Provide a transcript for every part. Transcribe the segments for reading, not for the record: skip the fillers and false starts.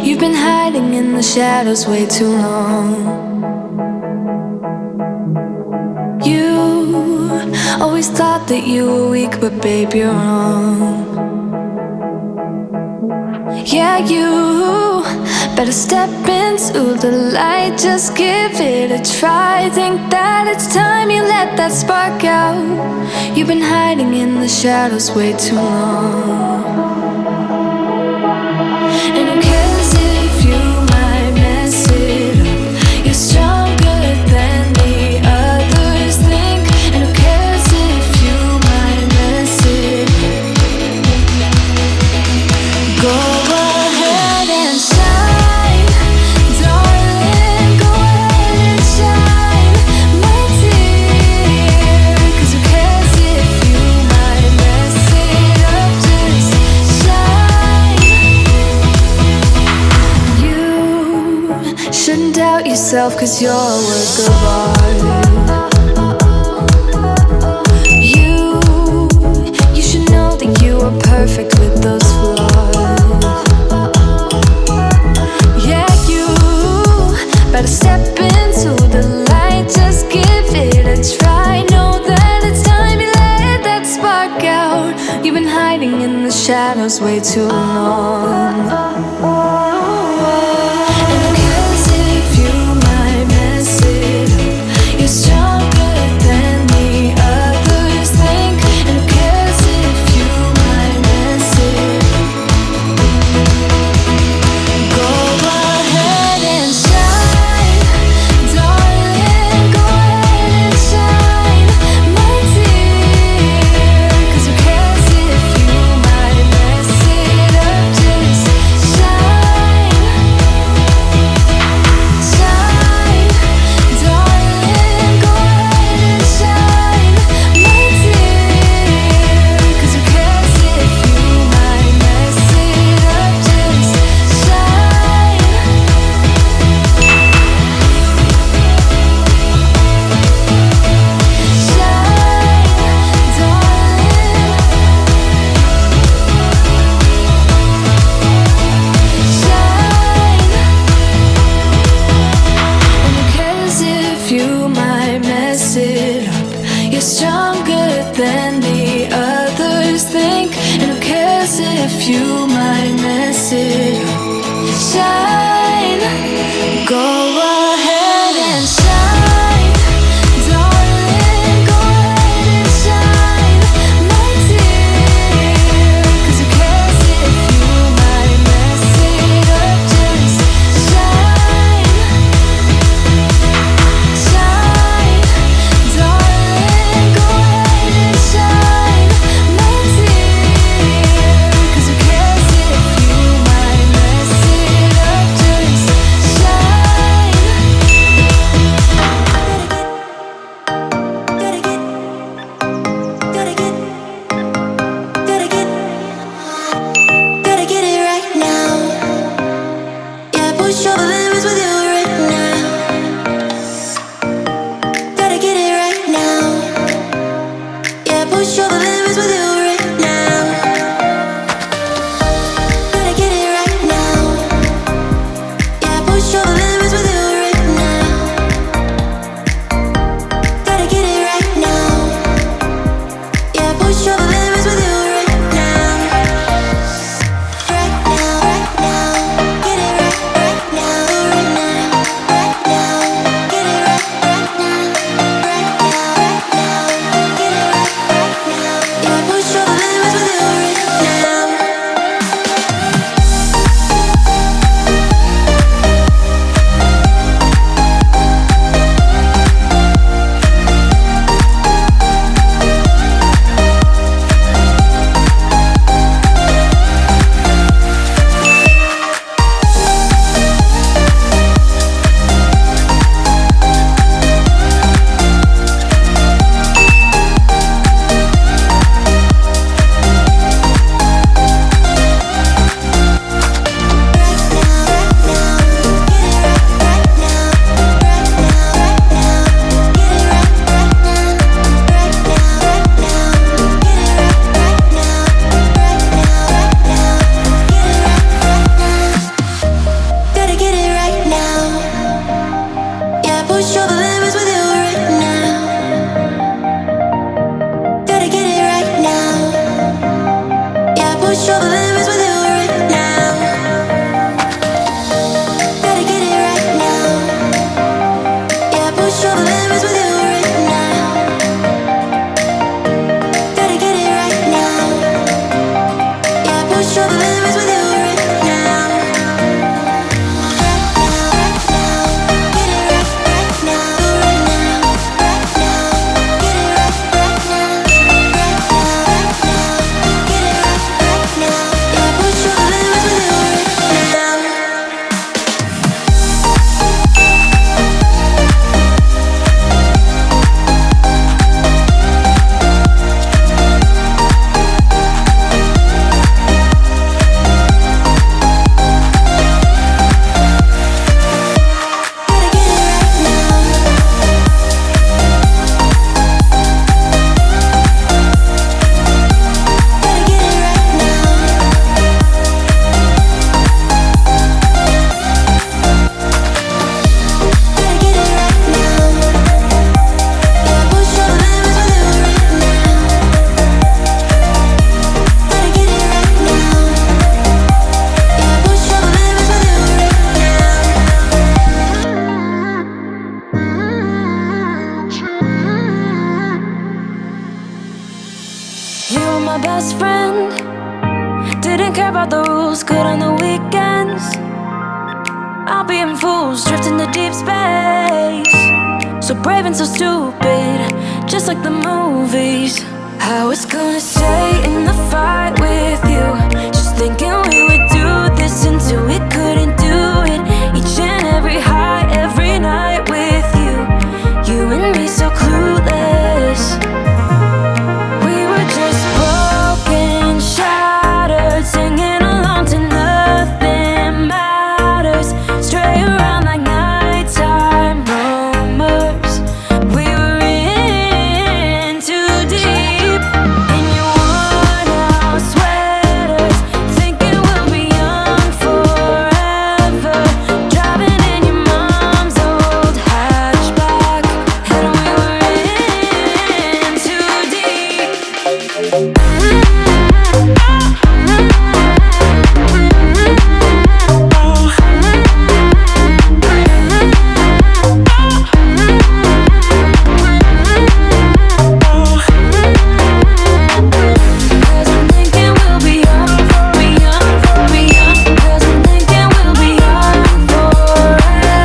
You've been hiding in the shadows way too long. You always thought that you were weak, but babe, you're wrong. Yeah, you better step into the light, just give it a try. Think that it's time you let that spark out. You've been hiding in the shadows way too long. And who cares if you might mess it up? You're stronger than the others think. And who cares if you might mess it up? Go ahead and shine, darling. Go ahead and shine, my dear. 'Cause who cares if you might mess it up? Just shine. You shouldn't doubt yourself, 'cause you're a work of art. You should know that you are perfect with those flaws. Yeah, you better step into the light, just give it a try. Know that it's time you let that spark out. You've been hiding in the shadows way too long. And who cares if you might mess it up? You're stronger than the others think. And who cares if you might mess it up? Go ahead and shine, darling. Go ahead and shine, my dear. 'Cause who cares if you might mess it up? Just shine, shine, darling. Go ahead and shine, my dear. 'Cause who cares if you might mess it up? Just shine. You're stronger than the others think. And who cares if you might mess it up? Shine, go ahead and shine, darling. Go ahead and shine, my dear. 'Cause who cares if you might mess it up? Just shine, shine, darling. Go ahead and shine, my dear. 'Cause who cares if you might mess it up? best friend. Didn't care about the rules, good on the weekends. I'll be in fools, drifting to deep space. So brave and so stupid, just like the movies. I was gonna stay in the fight with you, just thinking we would do this until we couldn't do it. Each and every high, every night with you, you and me so clueless. We were just broken, shattered, singing along to nothing matters. Stray around like nighttime rumors. We were in too deep. In your worn-out sweaters, thinking we'll be young forever. Driving in your mom's old hatchback, and we were in too deep. Cause I'm thinking we'll be young, be young, be young. Cause I'm thinking we'll be young forever.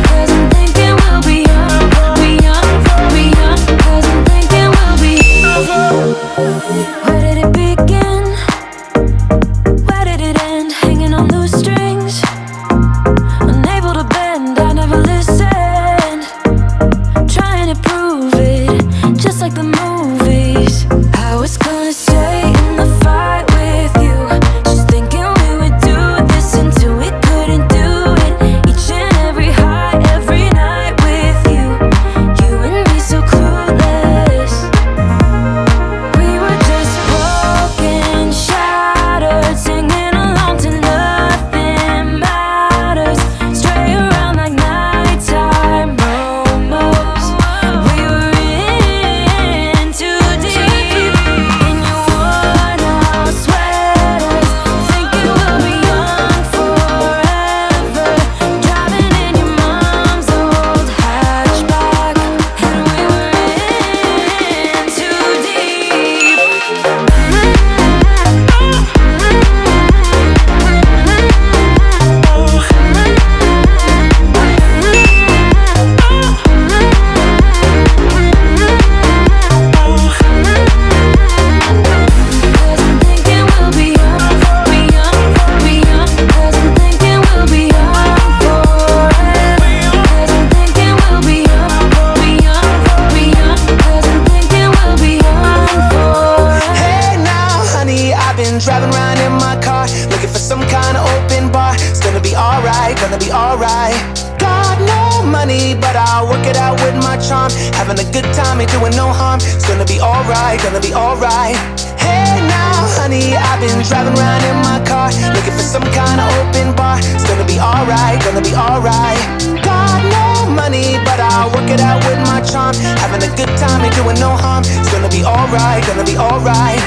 Cause I'm thinking we'll be young, be young, be young. Cause I'm thinking we'll be young. Where did it begin? Where did it end? Hanging on loose strings, unable to bend, I never listened. Trying to prove it, just like the movies. I was gonna stay in the fight with you, just thinking we would do this until we couldn't do it. Each and every high, every night with you, you and me so clueless. We were just broken, shattered, singing along to nothing matters. Stray around like nighttime rumors. We were in too deep. In your worn-out sweaters, thinking we'll be young forever. Driving in your mom's old hatchback, and we were in too deep. Cause I'm thinking we'll be young, be young, be young. Cause I'm thinking we'll be young forever. Cause I'm thinking we'll be young, be young, be young. Cause I'm thinking we'll be young forever. Hey now, honey, I've been driving around in my car, looking for some kind of open bar. It's gonna be alright, gonna be alright. Got no money, but I'll work it out with my charm. Having a good time, ain't doing no harm. It's gonna be alright, gonna be alright. Hey now, honey, I've been driving around in my car, looking for some kind of open bar. It's gonna be alright, gonna be alright. Got no money, but I'll work it out with my charm. Having a good time, ain't doing no harm. It's gonna be alright, gonna be alright.